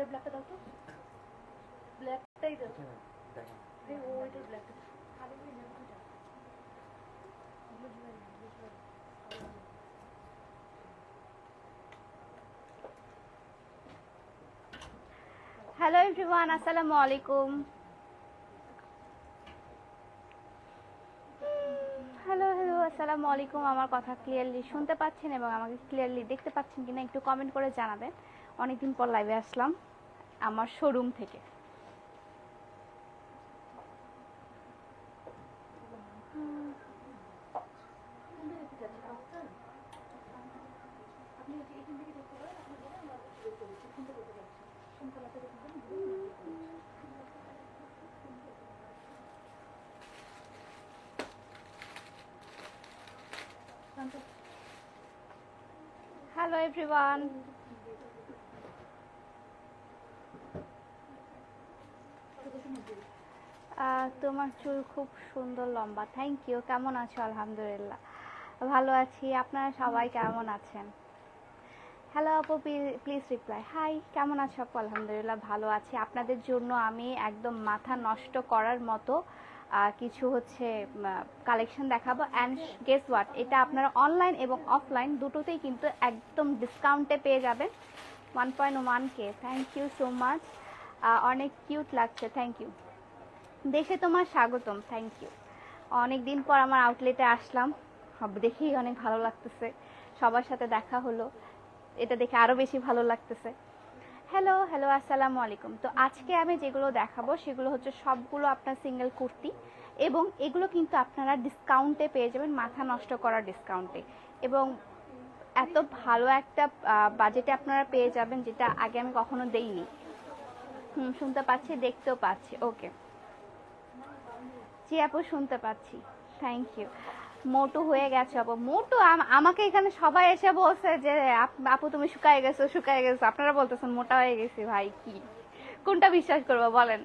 এটা ব্ল্যাকটা দাও তো, ব্ল্যাকটাই দাও। এই ও এটা ব্ল্যাকটা খালি হয়ে যাবে এটা। হ্যালো এভরিওয়ান, আসসালামু আলাইকুম। হ্যালো হ্যালো, আসসালামু আলাইকুম। আমার কথা ক্লিয়ারলি শুনতে পাচ্ছেন এবং আমাকে ক্লিয়ারলি দেখতে পাচ্ছেন কিনা একটু কমেন্ট করে জানাবেন। অনেকদিন পর লাইভে আসলাম আমার শোরুম থেকে। হ্যালো এভরিওয়ান, তোমার চুল খুব সুন্দর লম্বা। Thank you. কেমন আছো? আলহামদুলিল্লাহ ভালো আছি। আপনারা সবাই কেমন আছেন? হ্যালো আপু, প্লিজ রিপ্লাই। হাই, কেমন আছো আপু? আলহামদুলিল্লাহ ভালো আছি। আপনাদের জন্য আমি একদম মাথা নষ্ট করার মতো কিছু কালেকশন দেখাবো। অ্যান্ড গেস হোয়াট, এটা আপনারা অনলাইন এবং অফলাইন দুটোতেই কিন্তু একদম ডিসকাউন্টে পেয়ে যাবেন। 1.1K। Thank you so much. অনেক কিউট লাগছে। Thank you. দেশে তোমার স্বাগতম। Thank you. অনেক দিন পর আমার আউটলেটে আসলাম, দেখেই অনেক ভালো লাগতেছে। সবার সাথে দেখা হলো, এটা দেখে আরও বেশি ভালো লাগতেছে। হ্যালো হ্যালো, আসসালামু আলাইকুম। তো আজকে আমি যেগুলো দেখাবো সেগুলো হচ্ছে সবগুলো আপনার সিঙ্গেল কুর্তি, এবং এগুলো কিন্তু আপনারা ডিসকাউন্টে পেয়ে যাবেন, মাথা নষ্ট করার ডিসকাউন্টে। এবং এত ভালো একটা বাজেটে আপনারা পেয়ে যাবেন, যেটা আগে আমি কখনো দেইনি। শুনতে পাচ্ছি, দেখতেও পাচ্ছি। ওকে জি আপু, শুনতে পাচ্ছি। Thank you. মোটু হয়ে গেছে আপু। মোটু আমাকে এখানে সবাই এসে বলছে যে আপু তুমি শুকায় গেছো শুকায় গেছো। আপনারা বলতেছেন মোটা হয়ে গেছি। ভাই কি কোনটা বিশ্বাস করবো বলেন?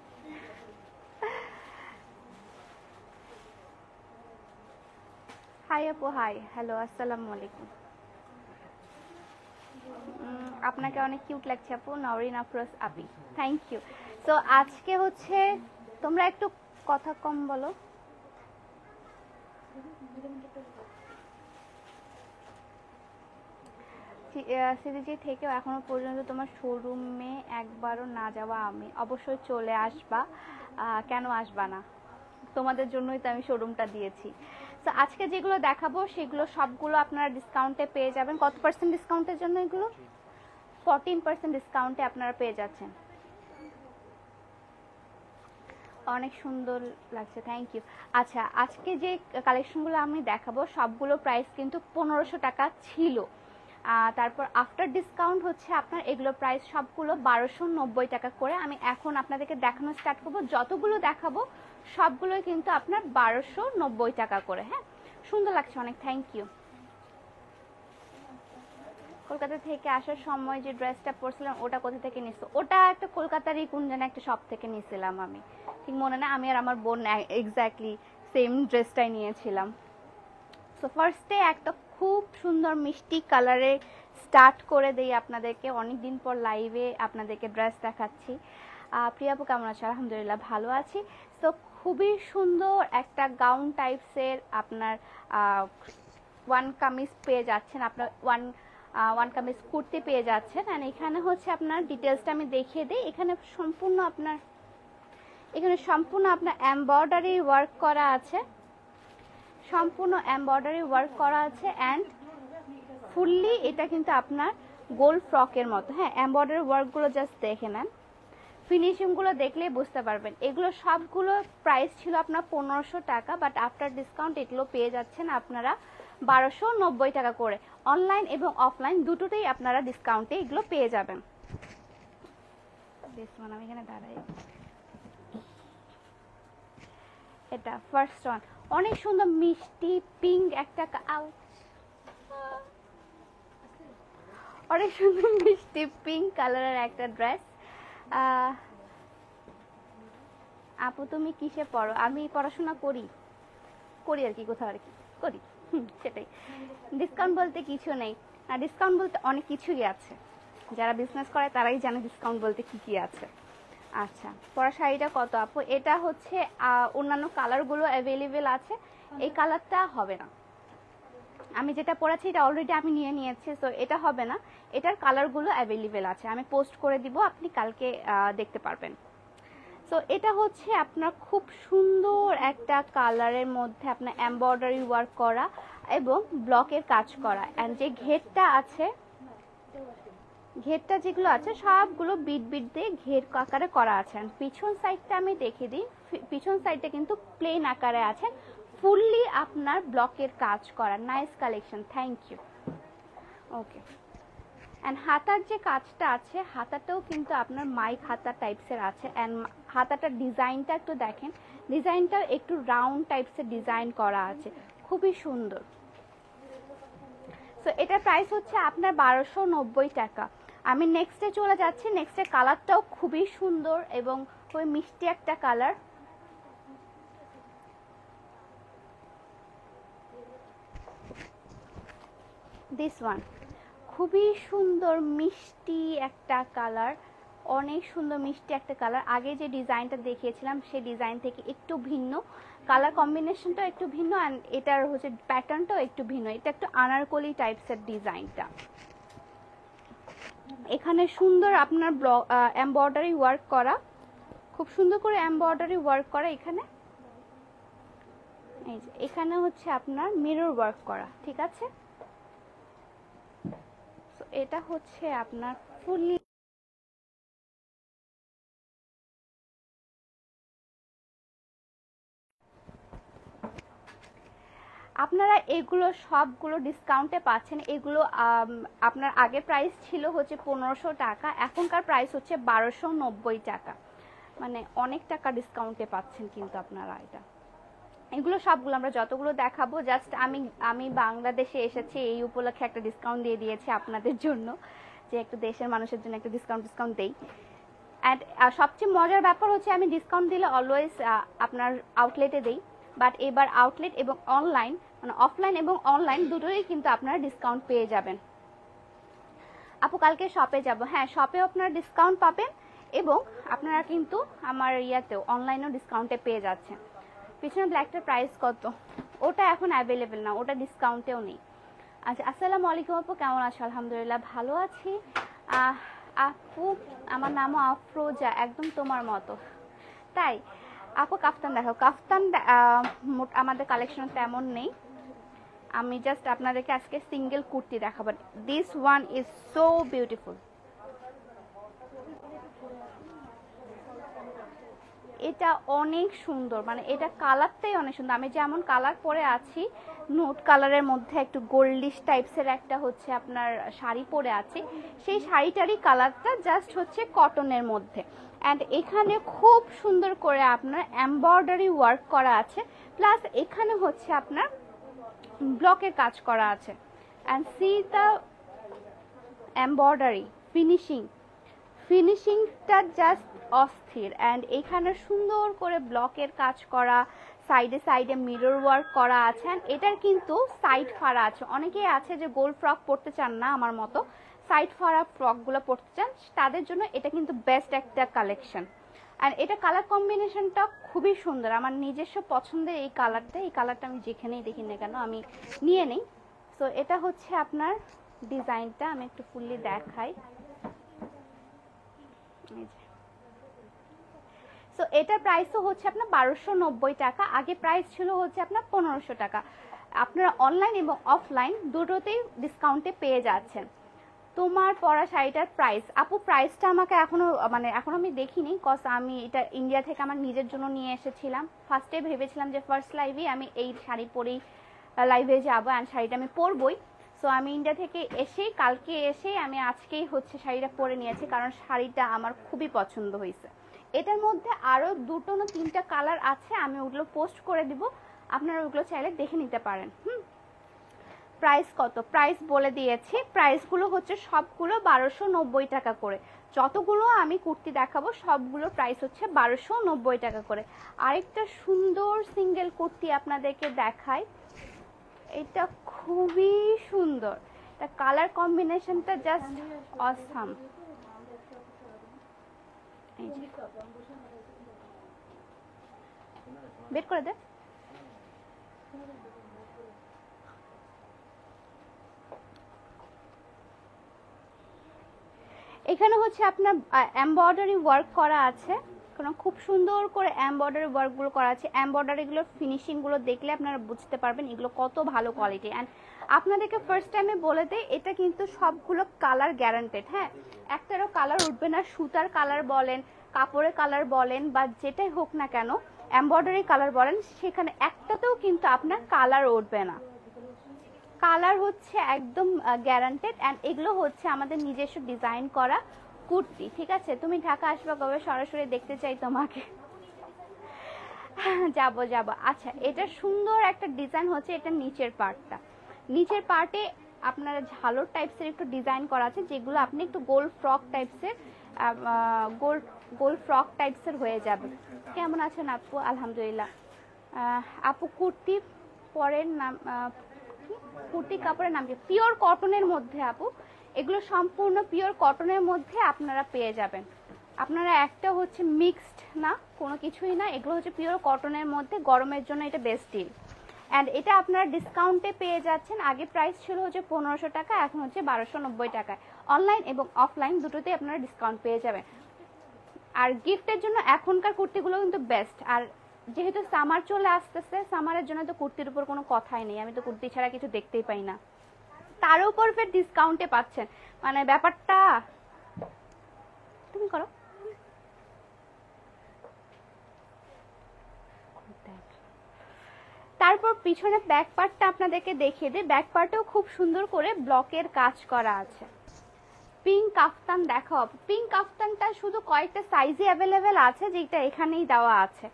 হাই আপু, হাই। হ্যালো, আসসালামু আলাইকুম। আপনাকে অনেক কিউট লাগছে আপু। নওরিন আফরোজ আপি, থ্যাংক ইউ। তো আজকে তোমরা একটু কথা কম বলো। সিরিজি থেকেও এখনো পর্যন্ত তোমার শোরুমে একবারও না যাওয়া আমি। অবশ্যই চলে আসবা, কেন আসবা না? তোমাদের জন্যই তো আমি শোরুমটা দিয়েছি। তো আজকে যেগুলো দেখাবো সেগুলো সবগুলো আপনারা ডিসকাউন্টে পেয়ে যাবেন। কত পার্সেন্ট ডিসকাউন্টের জন্য? এগুলো 14% ডিসকাউন্টে আপনারা পেয়ে যাচ্ছেন। অনেক সুন্দর লাগছে। Thank you. আচ্ছা, আজকে যে কালেকশনগুলো আমি দেখাবো সবগুলো প্রাইস কিন্তু 1500 টাকা ছিল। তারপর আফটার ডিসকাউন্ট আপনার এগুলো প্রাইস সবগুলো 1290 টাকা করে। আমি এখন আপনাদেরকে দেখানো স্টার্ট করবো। যতগুলো দেখাবো সবগুলোই কিন্তু আপনার 1290 টাকা করে। হ্যাঁ, সুন্দর লাগছে অনেক। Thank you. কলকাতা থেকে আসার সময় যে ড্রেসটা পরছিলাম ওটা কোথা থেকে নিছো? ওটা একটা কলকাতারই কোন যেন একটা শপ থেকে নিয়েছিলাম, আমি ঠিক মনে না। আমি আর আমার বোন এক্স্যাক্টলি সেম ড্রেসটাই নিয়েছিলাম। সো ফার্স্টে একটা খুব সুন্দর মিষ্টি কালারে স্টার্ট করে দেই আপনাদেরকে। অনেকদিন পর লাইভে আপনাদেরকে ড্রেস দেখাচ্ছি। প্রিয়া আপু কেমন আছে? আলহামদুলিল্লাহ ভালো আছি। তো খুবই সুন্দর একটা গাউন টাইপসের আপনার ওয়ান কামিজ পেয়ে যাচ্ছেন, আপনার ওয়ান কামিজ কুর্তি পেয়ে যাচ্ছেন। অ্যান্ড এখানে আপনার ডিটেলসটা আমি দেখিয়ে দিই। এখানে সম্পূর্ণ আপনার এমব্রয়ডারি ওয়ার্ক করা আছে, সম্পূর্ণ এমব্রয়ডারি ওয়ার্ক করা আছে। অ্যান্ড ফুললি এটা কিন্তু আপনার গোল ফ্রকের মতো। হ্যাঁ, এমব্রয়ডারি ওয়ার্কগুলো জাস্ট দেখে নেন, ফিনিশিংগুলো দেখলেই বুঝতে পারবেন। এগুলো সবগুলো প্রাইস ছিল আপনার 1500 টাকা, বাট আফটার ডিসকাউন্ট এগুলো পেয়ে যাচ্ছেন আপনারা 1290 টাকা করে। অনলাইন এবং অফলাইন দুটোতেই আপনারা ডিসকাউন্টে এগুলো পেয়ে যাবেন। আমি এখানে দাঁড়াই। এটা ফার্স্ট ওয়ান, অনেক সুন্দর মিষ্টি পিঙ্ক একটা অনেক সুন্দর মিষ্টি পিঙ্ক কালারের একটা ড্রেস। আপু তুমি কিসে পড়ো? আমি পড়াশোনা করি আর কি, কোথাও আর কি করি। সেটাই। ডিসকাউন্ট বলতে কিছু নেই, ডিসকাউন্ট বলতে অনেক কিছুই আছে। যারা বিজনেস করে তারাই জানে ডিসকাউন্ট বলতে কি কি আছে। আচ্ছা, পরা শাড়িটা কত আপু? এটা হচ্ছে অন্যান্য কালারগুলো অ্যাভেলেবেল আছে, এই কালারটা হবে না। আমি যেটা পরেছি এটা অলরেডি আমি নিয়ে নিয়েছি, সো এটা হবে না। এটার কালারগুলো অ্যাভেলেবেল আছে, আমি পোস্ট করে দিব, আপনি কালকে দেখতে পারবেন। সো এটা হচ্ছে আপনার খুব সুন্দর একটা কালারের মধ্যে আপনার এমব্রয়ডারি ওয়ার্ক করা এবং ব্লকের কাজ করা, অ্যান্ড যে ঘেরটা যেগুলো আছে সবগুলো বিট বিট দিয়ে ঘের আকারে করা আছে। পিছন সাইডটা আমি দেখিয়ে দিই, পিছন সাইডটা কিন্তু প্লেন আকারে আছে, ফুললি আপনার ব্লকের কাজ করা। Nice collection, thank you. Okay, and হাতার যে কাজটা আছে, হাতাটাও কিন্তু আপনার মাইক হাতা টাইপসের আছে, অ্যান্ড হাতাটার ডিজাইনটা একটু দেখেন, ডিজাইনটা একটু রাউন্ড টাইপসের ডিজাইন করা আছে, খুবই সুন্দর। সো এটার প্রাইস হচ্ছে আপনার 1290 টাকা। আমি নেক্সটে চলে যাচ্ছি, নেক্সটের কালারটাও খুবই সুন্দর এবং খুবই মিষ্টি একটা কালার। দিস ওয়ান খুবই সুন্দর মিষ্টি একটা কালার, অনেক সুন্দর মিষ্টি একটা কালার। আগে যে ডিজাইনটা দেখিয়েছিলাম সেই ডিজাইন থেকে একটু ভিন্ন, কালার কম্বিনেশনটাও একটু ভিন্ন, অ্যান্ড এটার হচ্ছে প্যাটার্নটাও একটু ভিন্ন। এটা একটু আনারকলি টাইপসের ডিজাইনটা। এখানে সুন্দর আপনার এমব্রয়ডারি ওয়ার্ক করা, খুব সুন্দর করে এমব্রয়ডারি ওয়ার্ক করা। এখানে এই যে এখানে হচ্ছে আপনার মিরর ওয়ার্ক করা, ঠিক আছে। এটা হচ্ছে আপনার ফুললি আপনারা এগুলো সবগুলো ডিসকাউন্টে পাচ্ছেন। এগুলো আপনার আগে প্রাইস ছিল হচ্ছে 1500 টাকা, এখনকার প্রাইস হচ্ছে 1290 টাকা, মানে অনেক টাকা ডিসকাউন্টে পাচ্ছেন কিন্তু আপনারা। এগুলো সবগুলো আমরা যতগুলো দেখাবো, জাস্ট আমি বাংলাদেশে এসেছি এই উপলক্ষে একটা ডিসকাউন্ট দিয়ে দিয়েছি আপনাদের জন্য, যে একটু দেশের মানুষের জন্য একটা ডিসকাউন্ট দেই। অ্যান্ড সবচেয়ে মজার ব্যাপার হচ্ছে আমি ডিসকাউন্ট দিলে অলওয়েজ আপনার আউটলেটে দেই, বাট এবার আউটলেট এবং অনলাইন, মানে অফলাইন এবং অনলাইন দুটোই কিন্তু আপনারা ডিসকাউন্ট পেয়ে যাবেন। আপু কালকে শপে যাব, হ্যাঁ শপেও আপনারা ডিসকাউন্ট পাবেন এবং আপনারা কিন্তু আমার ইয়াতেও অনলাইনেও ডিসকাউন্টে পেয়ে যাচ্ছেন। পিছনে ব্ল্যাকটার প্রাইস কত? ওটা এখন অ্যাভেলেবেল না, ওটা ডিসকাউন্টেও নেই। আচ্ছা, আসসালামু আলাইকুম আপু, কেমন আছো? আলহামদুলিল্লাহ ভালো আছি। আপু আমার নামও আফরোজা, একদম তোমার মতো। তাই আপু কাফতান দেখাও। কাফতান আমাদের কালেকশন তেমন নেই, আমি জাস্ট আপনাদেরকে আজকে সিঙ্গেল কুর্তি দেখাবো। This one is so beautiful, এটা অনেক সুন্দর, মানে এটা কালারটাই অনেক সুন্দর। আমি যেমন কালার পরে আছি, নোট কালারের মধ্যে একটু গোল্ডিশ টাইপসের একটা হচ্ছে আপনার শাড়ি পরে আছি, সেই শাড়িটারই কালারটা জাস্ট হচ্ছে কটনের মধ্যে, অ্যান্ড এখানে খুব সুন্দর করে আপনার এমব্রয়ডারি ওয়ার্ক করা আছে, প্লাস এখানে হচ্ছে আপনার ব্লকের কাজ করা আছে। অ্যান্ড সি দ্য এমব্রয়ডারি ফিনিশিংটা জাস্ট অস্থির। অ্যান্ড এখানে সুন্দর করে ব্লকের কাজ করা, সাইডে সাইডে মিরর ওয়ার্ক করা আছে, অ্যান্ড এটার কিন্তু সাইড ফাড়া আছে। অনেকেই আছে যে গোল ফ্রক পরতে চান না আমার মতো, সাইড ফাড়া ফ্রকগুলো পরতে চান, তাদের জন্য এটা কিন্তু বেস্ট একটা কালেকশন। অ্যান্ড এটা কালার কম্বিনেশনটা খুবই সুন্দর, আমার নিজস্ব পছন্দের এই কালারটা আমি যেখানেই দেখি না কেন আমি নিয়ে নেই। সো এটা হচ্ছে আপনার ডিজাইনটা, আমি একটু ফুললি দেখাই। সো এটার প্রাইসও হচ্ছে আপনার 1290 টাকা, আগে প্রাইস ছিল হচ্ছে আপনার 1500 টাকা। আপনারা অনলাইন এবং অফলাইন দুটোতেই ডিসকাউন্টে পেয়ে যাচ্ছেন। তোমার পরা শাড়িটার প্রাইস, আপু প্রাইসটা আমাকে এখনো আমি দেখিনি, কজ আমি এটা ইন্ডিয়া থেকে আমার নিজের জন্য নিয়ে এসেছিলাম। ফার্স্টে ভেবেছিলাম যে ফার্স্ট লাইভে আমি এই শাড়ি পরেই লাইভে যাবো, অ্যান্ড শাড়িটা আমি পরবই। সো আমি ইন্ডিয়া থেকে কালকে এসেই আমি আজকেই হচ্ছে শাড়িটা পরে নিয়েছি, কারণ শাড়িটা আমার খুবই পছন্দ হয়েছে। এটার মধ্যে আরও 2টো না 3টা কালার আছে, আমি ওগুলো পোস্ট করে দিব, আপনারা ওগুলো চাইলে দেখে নিতে পারেন। প্রাইস কত? প্রাইস বলে দিয়েছি, প্রাইসগুলো হচ্ছে সবগুলো 1290 টাকা করে। যতগুলো আমি কুর্তি দেখাবো সবগুলো প্রাইস হচ্ছে 1290 টাকা করে। আরেকটা সুন্দর সিঙ্গেল কুর্তি আপনাদেরকে দেখাই, এটা খুবই সুন্দর। তা কালার কম্বিনেশনটা জাস্ট অসাম। এই যে বের করে দে। এখানে হচ্ছে আপনার এমব্রয়ডারি ওয়ার্ক করা আছে, কারণ খুব সুন্দর করে এমব্রয়ডারি ওয়ার্কগুলো করা আছে। এমব্রয়ডারিগুলোর ফিনিশিংগুলো দেখলে আপনারা বুঝতে পারবেন এগুলো কত ভালো কোয়ালিটি। অ্যান্ড আপনাদেরকে ফার্স্ট টাইমে বলে দেই, এটা কিন্তু সবগুলো কালার গ্যারান্টেড। হ্যাঁ, একটারও কালার উঠবে না। সুতার কালার বলেন, কাপড়ের কালার বলেন, বা যেটাই হোক না কেন, এমব্রয়ডারি কালার বলেন, সেখানে একটাতেও কিন্তু আপনার কালার উঠবে না। কালার হচ্ছে একদম গ্যারান্টেড। অ্যান্ড এগুলো হচ্ছে আমাদের নিজস্ব ডিজাইন করা কুর্তি। ঠিক আছে, তুমি ঢাকা আসবে কবে? সরাসরি দেখতে চাই তোমাকে। যাব যাব। আচ্ছা, এটা সুন্দর একটা ডিজাইন হচ্ছে, এটা নিচের পার্টটা। নিচের পার্টে আপনারা ঝালর টাইপসের একটু ডিজাইন করা আছে, যেগুলো আপনি একটু গোল ফ্রক টাইপসের গোল ফ্রক টাইপসের হয়ে যাবে। কেমন আছেন আপু? আলহামদুলিল্লাহ। আপু কুর্তি পরের নাম, কুর্তি কাপড়ের নাম কি? পিওর কটনের মধ্যে আপু, এগুলো সম্পূর্ণ পিওর কটনের মধ্যে আপনারা পেয়ে যাবেন। আপনারা একটা হচ্ছে মিক্সড না, কোনো কিছুই না, এগুলো হচ্ছে পিওর কটনের মধ্যে। গরমের জন্য এটা বেস্ট ডিল। অ্যান্ড এটা আপনারা ডিসকাউন্টে পেয়ে যাচ্ছেন। আগে প্রাইস ছিল হচ্ছে 1500 টাকা, এখন হচ্ছে 1290 টাকায়। অনলাইন এবং অফলাইন দুটোতেই আপনারা ডিসকাউন্ট পেয়ে যাবেন। আর গিফটের জন্য এখনকার কুর্তিগুলো কিন্তু বেস্ট। আর যেহেতু সামার চলে আসতেছে, সামারের জন্য তো কুর্তির উপর কোনো কথাই নেই। আমি তো কুর্তি ছাড়া কিছু দেখতেই পাই না, তার উপর ফের ডিসকাউন্টে পাচ্ছেন। মানে ব্যাপারটা তুমি করো। তারপর পিছনে ব্যাক পার্টটা আপনাদেরকে দেখিয়ে দিই। ব্যাক পার্টেও খুব সুন্দর করে ব্লকের কাজ করা আছে। পিঙ্ক কাফতান দেখাও। পিঙ্ক কাফতানটা শুধু কয়েকটা সাইজে অ্যাভেলেবেল আছে, যেটা এখানেই দেওয়া আছে।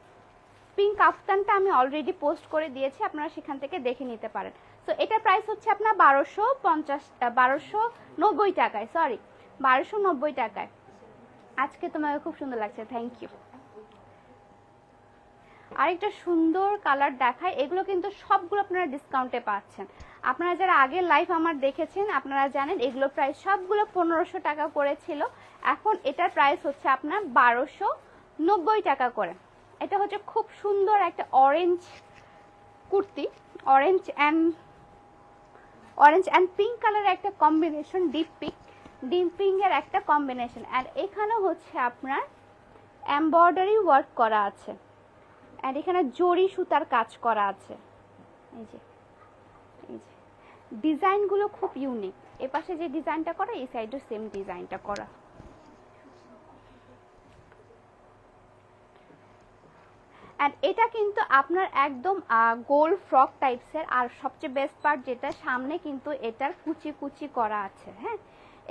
পিঙ্ক কাফতানটা আমি অলরেডি পোস্ট করে দিয়েছি, আপনারা সেখান থেকে দেখে নিতে পারেন। তো এটার প্রাইস হচ্ছে আপনার 1290 টাকায়, সরি 1290 টাকায়। আজকে তোমাকে খুব সুন্দর লাগছে, থ্যাংক ইউ। আরেকটা সুন্দর কালার দেখায়, এগুলো কিন্তু সবগুলো আপনারা ডিসকাউন্টে পাচ্ছেন। আপনারা যারা আগের লাইভ আমার দেখেছেন আপনারা জানেন এগুলো প্রাইস সবগুলো 1500 টাকা করে ছিল। এখন এটার প্রাইস হচ্ছে আপনার 1290 টাকা করে। এটা হচ্ছে খুব সুন্দর একটা orange kurti, orange and pink কালারের একটা কম্বিনেশন, ডিপ পিঙ্কের একটা কম্বিনেশন। আর এখানে হচ্ছে আপনার এমব্রয়ডারি ওয়ার্ক করা আছে, আর এখানে জরি সুতার কাজ করা আছে। এই যে ডিজাইনগুলো খুব ইউনিক। এপাশে যে ডিজাইনটা করা, এই সাইডে সেম ডিজাইনটা করা। এন্ড এটা কিন্তু আপনার একদম গোল ফ্রক টাইপসের। আর সবচেয়ে বেস্ট পার্ট যেটা, সামনে কিন্তু এটার কুচি কুচি করা আছে। হ্যাঁ,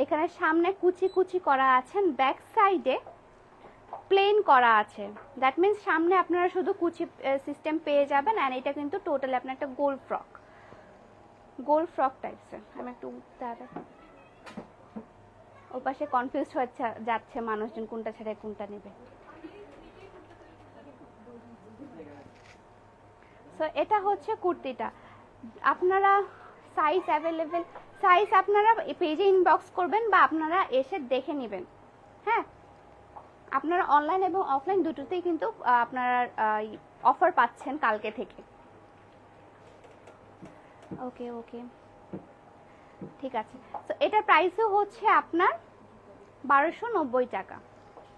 এখানে সামনে কুচি কুচি করা আছে, ব্যাক সাইডে প্লেন করা আছে। দ্যাট মিনস সামনে আপনারা শুধু কুচি সিস্টেম পেয়ে যাবেন। অ্যান্ড এটা কিন্তু টোটালি আপনার একটা গোল ফ্রক টাইপসের। আমি একটু ও পাশে কনফিউজ হচ্ছে যাচ্ছে মানুষজন, কোনটা ছেড়ে কোনটা নেবে। সো এটা হচ্ছে কুর্তিটা। আপনারা সাইজ অ্যাভেলেবেল, সাইজ আপনারা পেজে ইনবক্স করবেন বা আপনারা এসে দেখে নেবেন। হ্যাঁ, আপনারা অনলাইন এবং অফলাইন দুটোতেই কিন্তু আপনারা অফার পাচ্ছেন কালকে থেকে। ওকে ওকে, ঠিক আছে। তো এটার প্রাইসও হচ্ছে আপনার 1290 টাকা।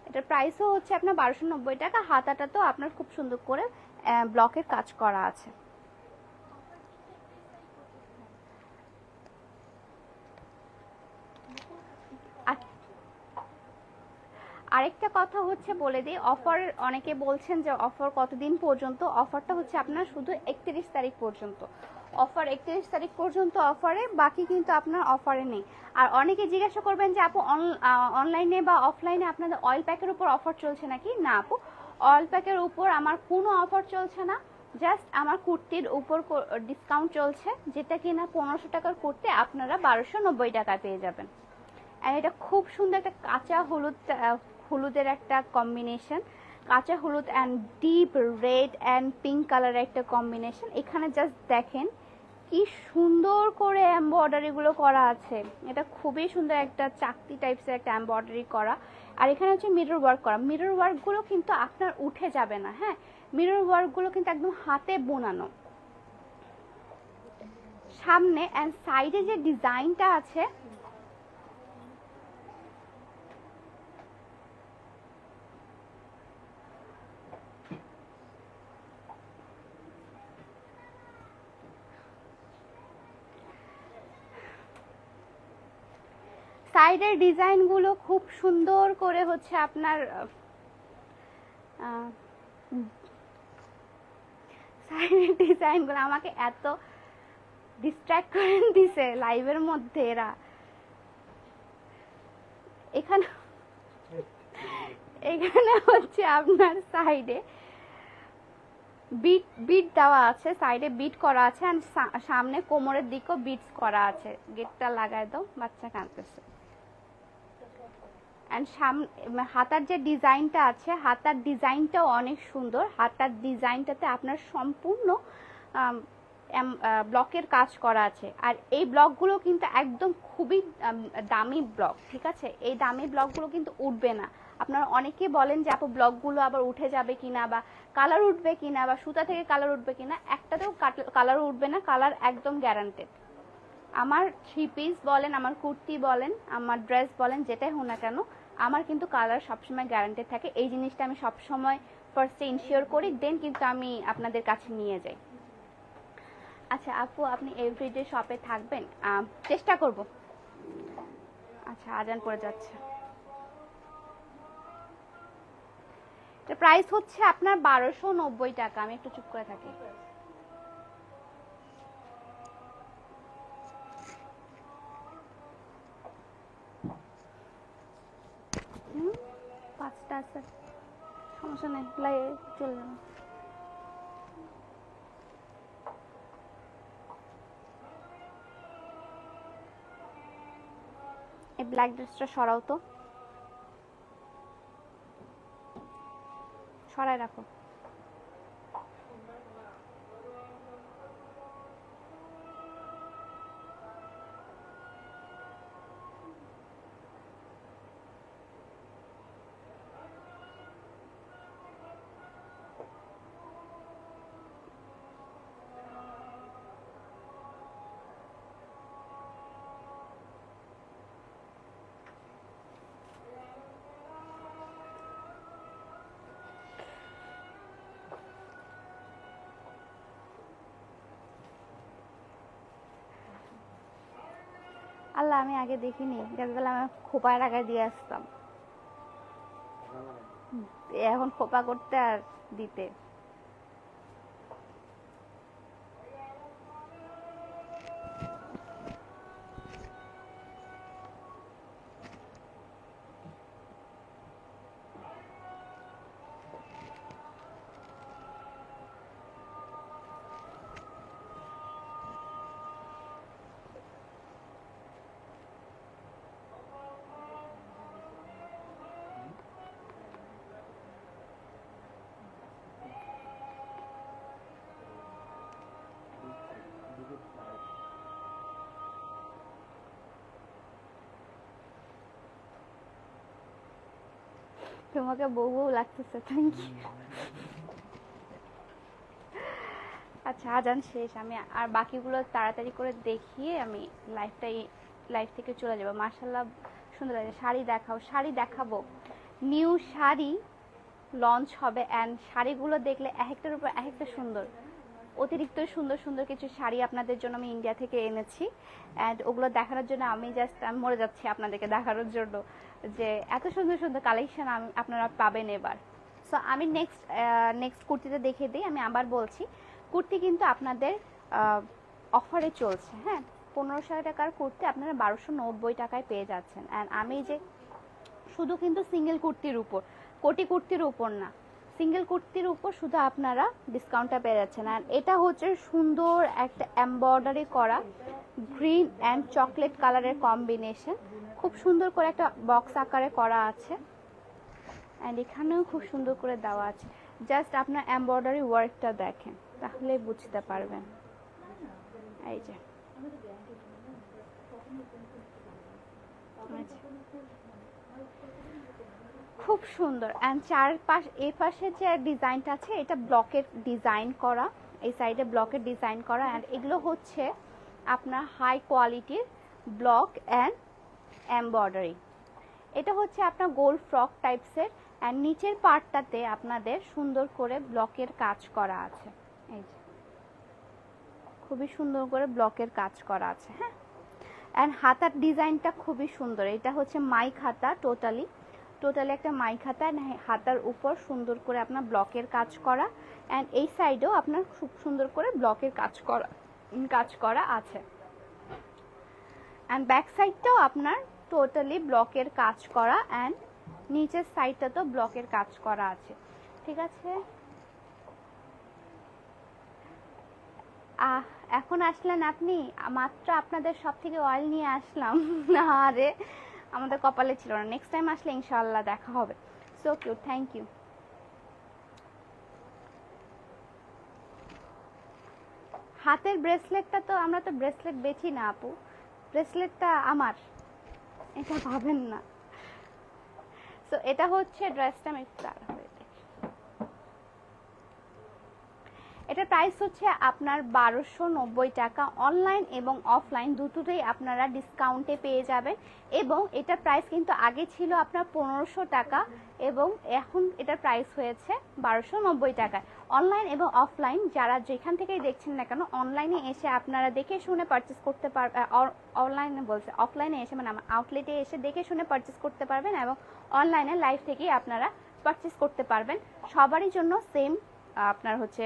এটার প্রাইসও হচ্ছে আপনার 1290 টাকা। হাতাটা তো আপনার খুব সুন্দর করে ব্লকের কাজ করা আছে। আরেকটা কথা হচ্ছে বলে দিই, অফার অনেকে বলছেন যে অফার কতদিন পর্যন্ত। অফারটা হচ্ছে আপনার শুধু 31 তারিখ পর্যন্ত। অফার 31 তারিখ পর্যন্ত অফারে, বাকি কিন্তু আপনার অফারে নেই। আর অনেকে জিজ্ঞাসা করবেন যে আপু অনলাইনে বা অফলাইনে আপনাদের অয়েল প্যাকের উপর অফার চলছে নাকি? না আপু, অয়েল প্যাকের উপর আমার কোনো অফার চলছে না। জাস্ট আমার কুর্তির উপর ডিসকাউন্ট চলছে, যেটা কিনা 1500 টাকার কুর্তি আপনারা 1290 টাকায় পেয়ে যাবেন। আর এটা খুব সুন্দর একটা কাঁচা হলুদের একটা কম্বিনেশন, কাঁচা হলুদ and deep red and pink কালারের একটা কম্বিনেশন। এখানে জাস্ট দেখেন কি সুন্দর করে এমব্রয়ডারি গুলো করা আছে, এটা খুবই সুন্দর একটা চাকতি টাইপসের একটা এমব্রয়ডারি করা। আর এখানে হচ্ছে মিরর ওয়ার্ক করা, মিরর ওয়ার্ক গুলো কিন্তু আপনার উঠে যাবে না, হ্যাঁ মিরর ওয়ার্ক গুলো কিন্তু একদম হাতে বোনানো। সামনে এন্ড সাইডে যে ডিজাইনটা আছে সাইডের ডিজাইনগুলো খুব সুন্দর করে হচ্ছে আপনার সাইডের ডিজাইনগুলো আমাকে এত ডিস্ট্র্যাক্ট করে দিছে লাইভের মধ্যে এরা। এখানে এখানে হচ্ছে আপনার সাইডে বিট বিট দেওয়া আছে, সাইডে বিট করা আছে আর সামনে কোমরের দিকেও বিটস করা আছে। গেটটা লাগায় দাও, বাচ্চা কাঁদতেছে। এন্ড হাতার যে ডিজাইনটা আছে, হাতার ডিজাইনটাও অনেক সুন্দর। হাতার ডিজাইনটাতে আপনার সম্পূর্ণ ব্লকের কাজ করা আছে। আর এই ব্লকগুলো কিন্তু একদম খুবই দামি ব্লক, ঠিক আছে? এই দামি ব্লকগুলো কিন্তু উঠবে না। আপনারা অনেকেই বলেন যে আপু ব্লকগুলো আবার উঠে যাবে কিনা, বা কালার উঠবে কিনা, বা সুতা থেকে কালার উঠবে কিনা। একটাতেও কালার উঠবে না, কালার একদম গ্যারান্টেড। আমার থ্রি পিস বলেন, আমার কুর্তি বলেন, আমার ড্রেস বলেন, যেটাই হোক না কেন, আমার কিন্তু কালার সবসময় গ্যারান্টেড থাকে। এই জিনিসটা আমি সবসময় ফার্স্টে ইনশিওর করি, দেন কিন্তু আমি আপনাদের কাছে নিয়ে যাই। আচ্ছা আপু, আপনি এভরিডে শপে থাকবেন? চেষ্টা করব। আচ্ছা, আজান পড়ে যাচ্ছে। এটা প্রাইস হচ্ছে আপনার 1290 টাকা। আমি একটু চুপ করে থাকি। পাঁচটা আছে, সমস্যা নেই, চলে যাবে। এই ব্ল্যাক ড্রেসটা সরাও তো, সরাই রাখো। আল্লাহ, আমি আগে দেখিনি, গেলে আমি খোপায় টাকা দিয়ে আসতাম। এখন খোপা করতে আর দিতে। তোমাকে বউ বউ লাগতেছে, থ্যাংক ইউ। আচ্ছা, আজান শেষ, আমি আর বাকিগুলো তাড়াতাড়ি করে দেখিয়ে আমি লাইভ থেকে চলে যাবো। মাশাআল্লাহ সুন্দর লাগে। শাড়ি দেখাও, শাড়ি দেখাবো। নিউ শাড়ি লঞ্চ হবে অ্যান্ড শাড়িগুলো দেখলে এক একটার উপর এক একটা সুন্দর, অতিরিক্ত সুন্দর সুন্দর কিছু শাড়ি আপনাদের জন্য আমি ইন্ডিয়া থেকে এনেছি। অ্যান্ড ওগুলো দেখানোর জন্য আমি মরে যাচ্ছি আপনাদেরকে দেখানোর জন্য যে এত সুন্দর সুন্দর কালেকশন আপনারা পাবেন এবার। সো আমি নেক্সট কুর্তিতে দেখিয়ে দিই। আমি আবার বলছি, কুর্তি কিন্তু আপনাদের অফারে চলছে, হ্যাঁ 1500 টাকার কুর্তি আপনারা 1290 টাকায় পেয়ে যাচ্ছেন। অ্যান্ড আমি যে শুধু কিন্তু সিঙ্গেল কুর্তির উপর, কোটি কুর্তির উপর না, সিঙ্গেল কুর্তির উপর শুধু আপনারা ডিসকাউন্টটা পেয়ে যাচ্ছেন। আর এটা হচ্ছে সুন্দর একটা এমব্রয়ডারি করা গ্রিন অ্যান্ড চকলেট কালারের কম্বিনেশন, খুব সুন্দর করে একটা বক্স আকারে করা আছে। অ্যান্ড এখানেও খুব সুন্দর করে দেওয়া আছে। জাস্ট আপনার এমব্রয়ডারি ওয়ার্কটা দেখেন, তাহলে বুঝতে পারবেন। এই যে খুব সুন্দর। অ্যান্ড চারপাশ এই পাশে যে ডিজাইনটা আছে এটা ব্লকের ডিজাইন করা, এই সাইডে ব্লকের ডিজাইন করা। অ্যান্ড এগুলো হচ্ছে আপনার হাই কোয়ালিটির ব্লক অ্যান্ড এমব্রয়ডারি। এটা হচ্ছে আপনার গোল ফ্রক টাইপসের। অ্যান্ড নিচের পার্টটাতে আপনাদের সুন্দর করে ব্লকের কাজ করা আছে, এই যে খুবই সুন্দর করে ব্লকের কাজ করা আছে। হ্যাঁ, অ্যান্ড হাতার ডিজাইনটা খুবই সুন্দর। এটা হচ্ছে মাইক হাতা, টোটালি একটা মাইক হাতা। হাতার উপর সুন্দর করে আপনার ব্লকের কাজ করা। অ্যান্ড এই সাইডেও আপনার খুব সুন্দর করে ব্লকের কাজ করা আছে। অ্যান্ড ব্যাক সাইডটাও আপনার টোটালি ব্লকের কাজ করা। অ্যান্ড নিচের সাইডটা তো ব্লকের কাজ করা আছে। ঠিক আছে, এখন আসলেন আপনি, মাত্র আপনাদের সব থেকে অয়েল নিয়ে আসলাম। আরে আমাদের কপালে ছিল না, নেক্সট টাইম আসলে ইনশাআল্লাহ দেখা হবে। So cute, thank you. হাতের ব্রেসলেটটা তো আমরা তো ব্রেসলেট বেচি না আপু, ব্রেসলেটটা আমার, এটা ভাবেন না। সো এটা হচ্ছে ড্রেসটা। আমি এটা প্রাইস হচ্ছে আপনার 1290 টাকা। অনলাইন এবং অফলাইন দুটোতেই আপনারা ডিসকাউন্টে পেয়ে যাবেন। এবং এটার প্রাইস কিন্তু আগে ছিল আপনার 1500 টাকা এবং এখন এটার প্রাইস হয়েছে 1290 টাকায়। অনলাইন এবং অফলাইন যারা যেখান থেকেই দেখছেন না কেন, অনলাইনে এসে আপনারা দেখে শুনে পারচেস করতে পারবেন। অনলাইনে বলছে, অফলাইনে এসে মানে আউটলেটে এসে দেখে শুনে পারচেস করতে পারবেন এবং অনলাইনে লাইভ থেকেই আপনারা পারচেস করতে পারবেন। সবারই জন্য সেম আপনার হচ্ছে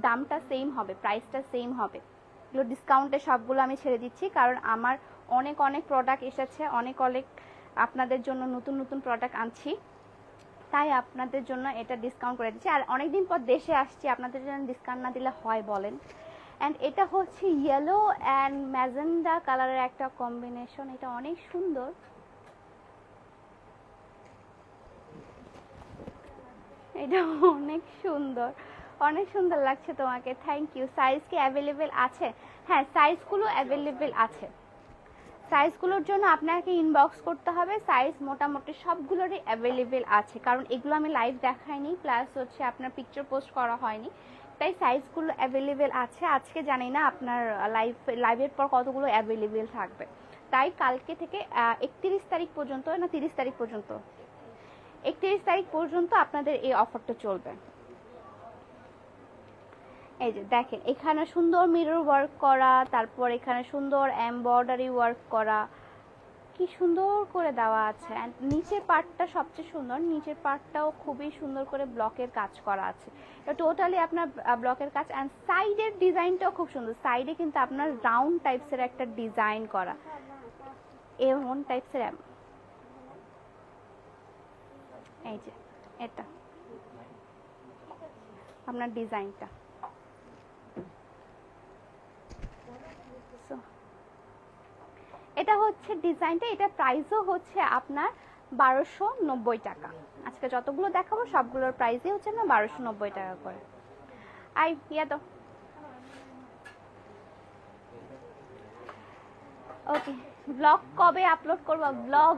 দামটা সেম হবে, প্রাইসটা সেম হবে। এগুলো ডিসকাউন্টে সবগুলো আমি ছেড়ে দিচ্ছি, কারণ আমার অনেক প্রোডাক্ট এসেছে, অনেক আপনাদের জন্য নতুন প্রোডাক্ট আনছি, তাই আপনাদের জন্য এটা ডিসকাউন্ট করে দিচ্ছি। আর অনেকদিন পর দেশে আসছি, আপনাদের জন্য ডিসকাউন্ট না দিলে হয় বলেন। অ্যান্ড এটা হচ্ছে ইয়েলো অ্যান্ড ম্যাজেন্ডা কালারের একটা কম্বিনেশন, এটা অনেক সুন্দর। এটা অনেক সুন্দর লাগছে তোমাকে, থ্যাংক ইউ। সাইজ কি অ্যাভেলেবেল আছে? হ্যাঁ, সাইজগুলো অ্যাভেলেবেল আছে। সাইজগুলোর জন্য আপনাকে ইনবক্স করতে হবে। সাইজ মোটামুটি সবগুলোরই অ্যাভেলেবেল আছে, কারণ এগুলো আমি লাইভ দেখাইনি, প্লাস হচ্ছে আপনার পিকচার পোস্ট করা হয়নি, তাই সাইজগুলো অ্যাভেলেবেল আছে। আজকে জানি না আপনার লাইভের পর কতগুলো অ্যাভেলেবেল থাকবে, তাই কালকে থেকে 31 তারিখ পর্যন্ত না 30 তারিখ পর্যন্ত, 31 তারিখ পর্যন্ত আপনাদের এই অফারটা চলবে। এই যে দেখেন, এখানে সুন্দর মিরর ওয়ার্ক করা, তারপর এখানে সুন্দর এমব্রয়ডারি ওয়ার্ক করা, কি সুন্দর করে দেওয়া আছে। অ্যান্ড নিচের পার্টটা সবচেয়ে সুন্দর, নিচের পার্টটাও খুবই সুন্দর করে ব্লকের কাজ করা আছে। এটা টোটালি আপনার ব্লকের কাজ। অ্যান্ড সাইডের ডিজাইনটাও খুব সুন্দর, সাইডে কিন্তু আপনার রাউন্ড টাইপসের একটা ডিজাইন করা, এমন টাইপসের। এই যে এটা আপনার ডিজাইনটা, এটা হচ্ছে ডিজাইনটা। এটা প্রাইসও হচ্ছে আপনার 1290 টাকা। আজকে যতগুলো দেখাবো সবগুলোর প্রাইসই হচ্ছে না 1290 টাকা করে। তো ওকে, ব্লগ কবে আপলোড করবো? ব্লগ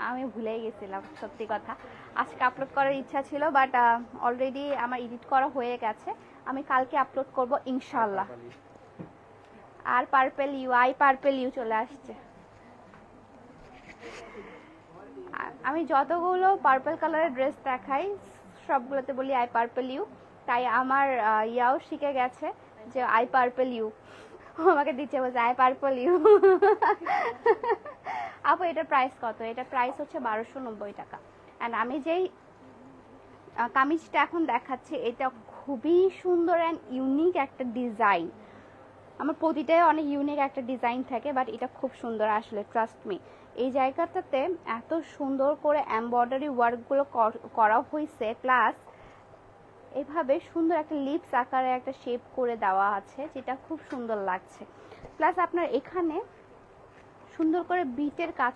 আমি ভুলেই গেছিলাম, সত্যি কথা। আজকে আপলোড করার ইচ্ছা ছিল, বাট অলরেডি আমার এডিট করা হয়ে গেছে। আমি কালকে আপলোড করব ইনশাল্লাহ। আর পার্পল ইউ চলে আসছে। আমি যতগুলো পার্পল কালারের ড্রেস দেখাই সবগুলোতে বলি আই পার্পল ইউ, তাই আমার ইয়াও শিখে গেছে যে আই পার্পল ইউ, আমাকে দিচ্ছে, বলছে আই পার্পল ইউ। আপু এটার প্রাইস কত? এটার প্রাইস হচ্ছে 1290 টাকা। অ্যান্ড আমি যেই কামিজটা এখন দেখাচ্ছি, এটা খুবই সুন্দর অ্যান্ড ইউনিক একটা ডিজাইন। আমার প্রতিটাই অনেক ইউনিক একটা ডিজাইন থাকে, বাট এটা খুব সুন্দর আসলে, ট্রাস্ট মি। এই জায়গাটাতে এত সুন্দর করে এমব্রয়ডারি ওয়ার্কগুলো করা হয়েছে, প্লাস এভাবে সুন্দর একটা লিপস আকারে একটা শেপ করে দেওয়া আছে, যেটা খুব সুন্দর লাগছে। প্লাস আপনার এখানে সুন্দর করে বিটের কাজ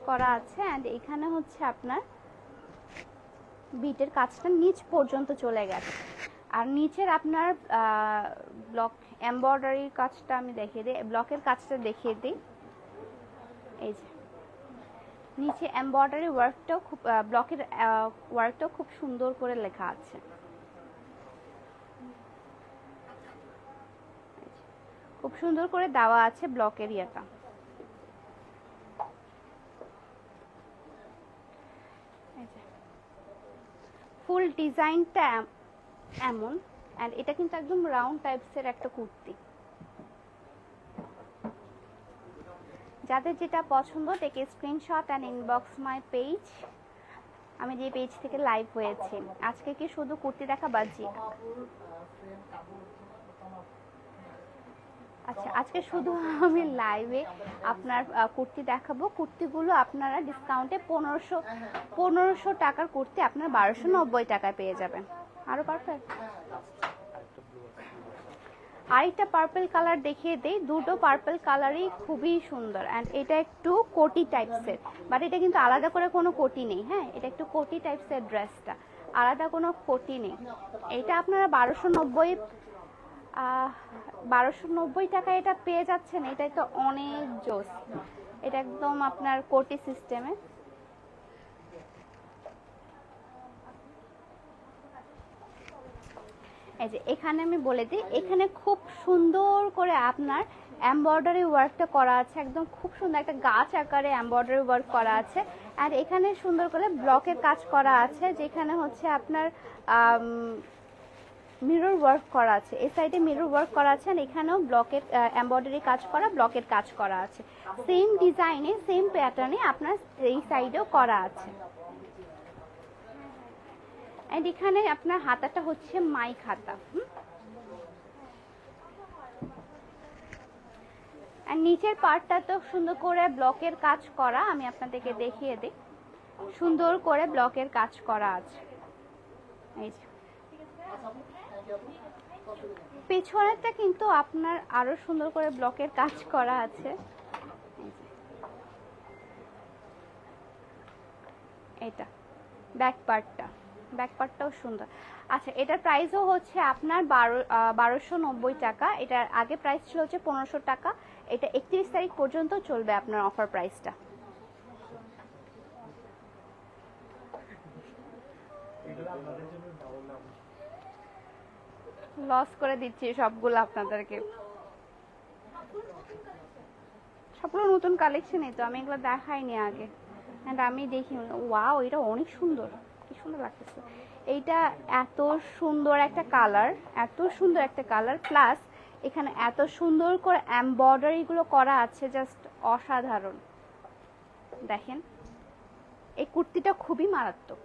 করা আছে, অ্যান্ড এখানে হচ্ছে আপনার বিটের কাজটা নিচ পর্যন্ত চলে গেছে। আর নিচের আপনার ব্লক এমব্রয়ডারির কাজটা আমি দেখিয়ে দিই, ব্লকের কাজটা দেখিয়ে দিই। এই যে নিচে এমব্রয়ডারি ওয়ার্কটাও খুব ব্লকের ওয়ার্কটাও খুব সুন্দর করে লেখা আছে। খুব সুন্দর করে দেওয়া আছে ব্লকের ইয়েটা। ফুল ডিজাইনটা এমন, এন্ড এটা কিন্তু একদম রাউন্ড টাইপসের একটা কুর্তি। যাদের যেটা পছন্দ take screenshot and inbox my page. আমি যে পেজ থেকে লাইভ হয়েছি আজকে কি শুধু কুর্তি দেখা বাজি? আচ্ছা, আজকে শুধু আমি লাইভে আপনার কুর্তি দেখাবো। কুর্তিগুলো আপনারা ডিসকাউন্টে 1500 টাকার কুর্তি আপনার 1290 টাকায় পেয়ে যাবেন। আরো পারফেক্ট। আরেকটা পার্পল কালার দেখিয়ে দেই। দুটো পার্পল কালারই খুবই সুন্দর, অ্যান্ড এটা একটু কোটি টাইপসের, বাট এটা কিন্তু আলাদা করে কোনো কোটি নেই। হ্যাঁ, এটা একটু কোটি টাইপসের ড্রেসটা, আলাদা কোনো কোটি নেই। এটা আপনারা 1290 টাকায় এটা পেয়ে যাচ্ছেন। এটাই তো অনেক জোস। এটা একদম আপনার কোটি সিস্টেমে। এই যে এখানে আমি বলে দিই, এখানে খুব সুন্দর করে আপনার এমব্রয়ডারি ওয়ার্কটা করা আছে, একদম খুব সুন্দর একটা গাছ আকারে এমব্রয়ডারি ওয়ার্ক করা আছে। আর এখানে সুন্দর করে ব্লকের কাজ করা আছে, যেখানে হচ্ছে আপনার মিরর ওয়ার্ক করা আছে। এই সাইডে মিরর ওয়ার্ক করা আছে, আর এখানেও ব্লকের এমব্রয়ডারি কাজ করা, ব্লকের কাজ করা আছে। সেম ডিজাইনে সেম প্যাটার্নে আপনার এই সাইডেও করা আছে। এন্ড এখানে আপনার হাতাটা হচ্ছে মাইক হাতা। আর নিচের পার্টটা তো সুন্দর করে ব্লকের কাজ করা, আমি আপনাদেরকে দেখিয়ে দিই। সুন্দর করে ব্লকের কাজ করা আছে। এই যে পেছনেরটা কিন্তু আপনার আরো সুন্দর করে ব্লকের কাজ করা আছে। এটা ব্যাক পার্টটাও সুন্দর। আচ্ছা, এটার প্রাইসও হচ্ছে আপনার 1290 টাকা। এটার আগে প্রাইস ছিল হচ্ছে 1500 টাকা। এটা 31 তারিখ পর্যন্ত চলবে আপনার অফার প্রাইসটা। লস করে দিচ্ছি সবগুলো আপনাদেরকে। সবগুলো নতুন কালেকশনই তো, আমি এগুলো দেখাইনি আগে। এন্ড আমি দেখি, ওয়াও, এটা অনেক সুন্দর, কি সুন্দর লাগতেছে। এইটা এত সুন্দর একটা কালার, প্লাস এখানে এত সুন্দর করে এমব্রয়ডারি গুলো করা আছে, জাস্ট অসাধারণ। দেখেন, এই কুর্তিটা খুবই মারাত্মক।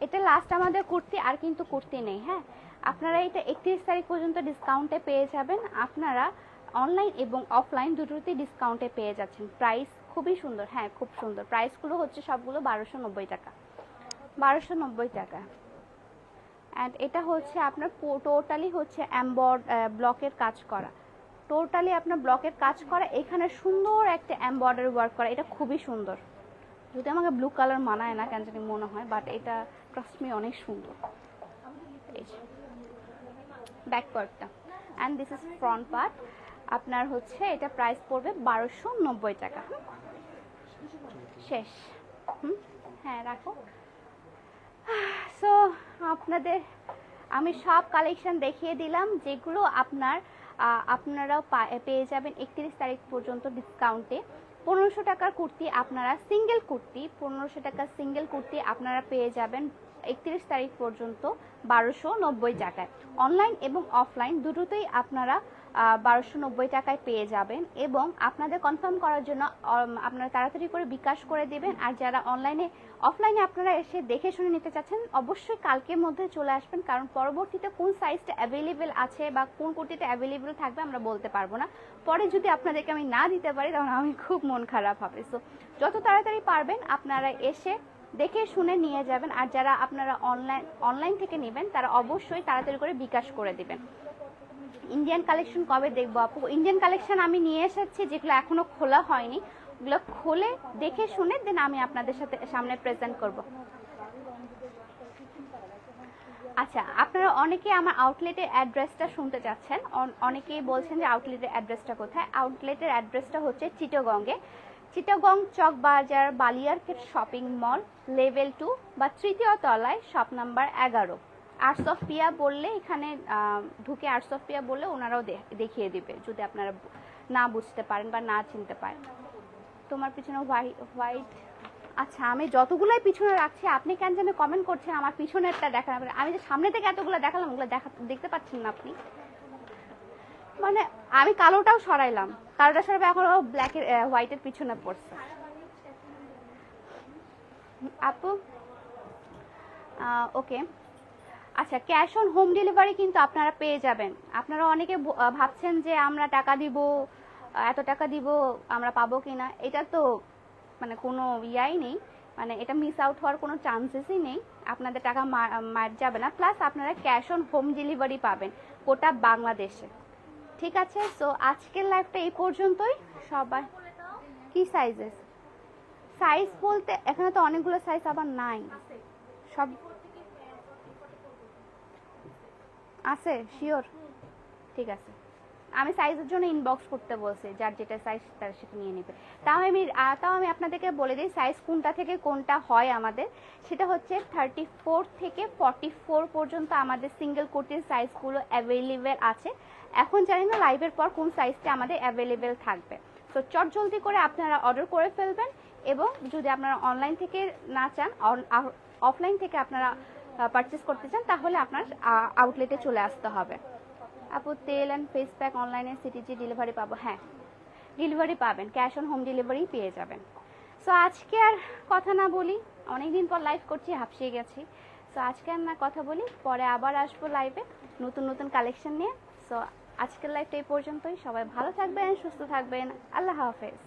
এটা লাস্ট আমাদের কুর্তি, আর কিন্তু কুর্তি নেই। হ্যাঁ, আপনারা এটা 31 তারিখ পর্যন্ত ডিসকাউন্টে পেয়ে যাবেন। আপনারা অনলাইন এবং অফলাইন দুটোতেই ডিসকাউন্টে পেয়ে যাচ্ছেন। প্রাইস খুবই সুন্দর। হ্যাঁ, খুব সুন্দর। প্রাইসগুলো হচ্ছে সবগুলো 1290 টাকা। 1290 টাকা। অ্যান্ড এটা হচ্ছে আপনার টোটালি হচ্ছে ব্লকের কাজ করা, টোটালি আপনার ব্লকের কাজ করা। এখানে সুন্দর একটা এমব্রয়ডারি ওয়ার্ক করা, এটা খুবই সুন্দর। যদি আমাকে ব্লু কালার মানায় না কেন জানি মনে হয়, বাট এটা ট্রাস্ট মি অনেক সুন্দর। ব্যাক পার্টটা, and this is front part. আপনার হচ্ছে এটা প্রাইস পড়বে 1290 টাকা। শেষ। হ্যাঁ, রাখো। সো আপনাদের আমি সব কালেকশন দেখিয়ে দিলাম, যেগুলো আপনারাও পেয়ে যাবেন 31 তারিখ পর্যন্ত ডিসকাউন্টে। 1500 টাকার কুর্তি আপনারা সিঙ্গেল কুর্তি আপনারা পেয়ে যাবেন 31 তারিখ পর্যন্ত 1290 টাকায়। অনলাইন এবং অফলাইন দুটোতেই আপনারা 1290 টাকায় পেয়ে যাবেন। এবং আপনাদের কনফার্ম করার জন্য আপনারা তাড়াতাড়ি করে বিকাশ করে দেবেন। আর যারা অফলাইনে আপনারা এসে দেখে শুনে নিতে চাচ্ছেন, অবশ্যই কালকের মধ্যে চলে আসবেন, কারণ পরবর্তীতে কোন সাইজটা অ্যাভেলেবেল আছে বা কোন কুর্তিটা অ্যাভেলেবেল থাকবে আমরা বলতে পারবো না। পরে যদি আপনাদেরকে আমি না দিতে পারি, তখন আমি খুব মন খারাপ হবে। সো যত তাড়াতাড়ি পারবেন আপনারা এসে দেখে শুনে নিয়ে যাবেন। আর যারা আপনারা অনলাইন থেকে নেবেন, তারা অবশ্যই তাড়াতাড়ি করে বিকাশ করে দিবেন। ইন্ডিয়ান কালেকশন কবে দেখবো আপু? ইন্ডিয়ান কালেকশন আমি নিয়ে এসেছি, যেগুলো এখনো খোলা হয়নি। ওগুলো খুলে দেখে শুনে দেন আমি আপনাদের সামনে প্রেজেন্ট করব। আচ্ছা, আপনারা অনেকে আমার আউটলেটের অ্যাড্রেসটা শুনতে চাচ্ছেন। অনেকেই বলছেন যে আউটলেটের অ্যাড্রেসটা কোথায়। আউটলেটের অ্যাড্রেসটা হচ্ছে চিটাগংয়ে, চিটাগং চক বাজার বালিয়ারকেট শপিং মল লেভেল 2 বা তৃতীয় তলায় শপ নাম্বার 11। আর্টস অফ পিয়া বললে এখানে ঢুকে আর্টস অফ পিয়া বললে ওনারাও দেখিয়ে দিবে যদি আপনারা না বুঝতে পারেন বা না চিনতে পারেন। তোমার পিছনে হোয়াইট, আচ্ছা আমি যতগুলোই পিছনে রাখছি আপনি কেন যেন কমেন্ট করছেন আমার পিছনেরটা দেখান। আমি যে সামনে থেকে এতগুলো দেখালাম ওগুলো দেখতে পাচ্ছেন না আপনি। মানে আমি কালোটাও সরাইলাম, কালোটা সরাবে এখন ব্ল্যাকের হোয়াইটের পিছনে পড়ছে। আপু ওকে, আচ্ছা ক্যাশ অন হোম ডেলিভারি কিন্তু আপনারা পেয়ে যাবেন। আপনারা অনেকে ভাবছেন যে আমরা টাকা দিব, এত টাকা দিব, আমরা পাবো কিনা। এটা তো মানে কোনো ইয়াই নেই, মানে এটা মিস আউট হওয়ার কোনো চান্সেসই নেই। আপনাদের টাকা মার যাবে না, প্লাস আপনারা ক্যাশ অন হোম ডেলিভারি পাবেন গোটা বাংলাদেশে। ঠিক আছে, সো আজকের লাইভটা এই পর্যন্তই। সবাই কি সাইজেস, সাইজ বলতে এখানে তো অনেকগুলো সাইজ আবার নাই, সব আছে শিওর। ঠিক আছে, আমি সাইজের জন্য ইনবক্স করতে বলছি, যার যেটা সাইজ তার সেটা নিয়ে নেবে। তাও আমি আপনাদেরকে বলে দিই সাইজ কোনটা থেকে কোনটা হয় আমাদের। সেটা হচ্ছে 34 থেকে 44 পর্যন্ত আমাদের সিঙ্গেল কুর্তির সাইজগুলো অ্যাভেলেবেল আছে। এখন জানি না লাইভের পর কোন সাইজটা আমাদের অ্যাভেলেবেল থাকবে। তো চট জলদি করে আপনারা অর্ডার করে ফেলবেন, এবং যদি আপনারা অনলাইন থেকে না চান, অফলাইন থেকে আপনারা পারচেস করতে চান, তাহলে আপনার আউটলেটে চলে আসতে হবে। আপু তেল অ্যান্ড ফেস প্যাক অনলাইনে সিটিজি ডেলিভারি পাবো? হ্যাঁ ডেলিভারি পাবেন, ক্যাশ অন হোম ডেলিভারি পেয়ে যাবেন। সো আজকে আর কথা না বলি, অনেকদিন পর লাইভ করছি, হাঁপিয়ে গেছি। সো আজকে আর না কথা বলি, পরে আবার আসবো লাইভে নতুন নতুন কালেকশন নিয়ে। সো আজকের লাইভটা এই পর্যন্তই। সবাই ভালো থাকবেন, সুস্থ থাকবেন, আল্লাহ হাফেজ।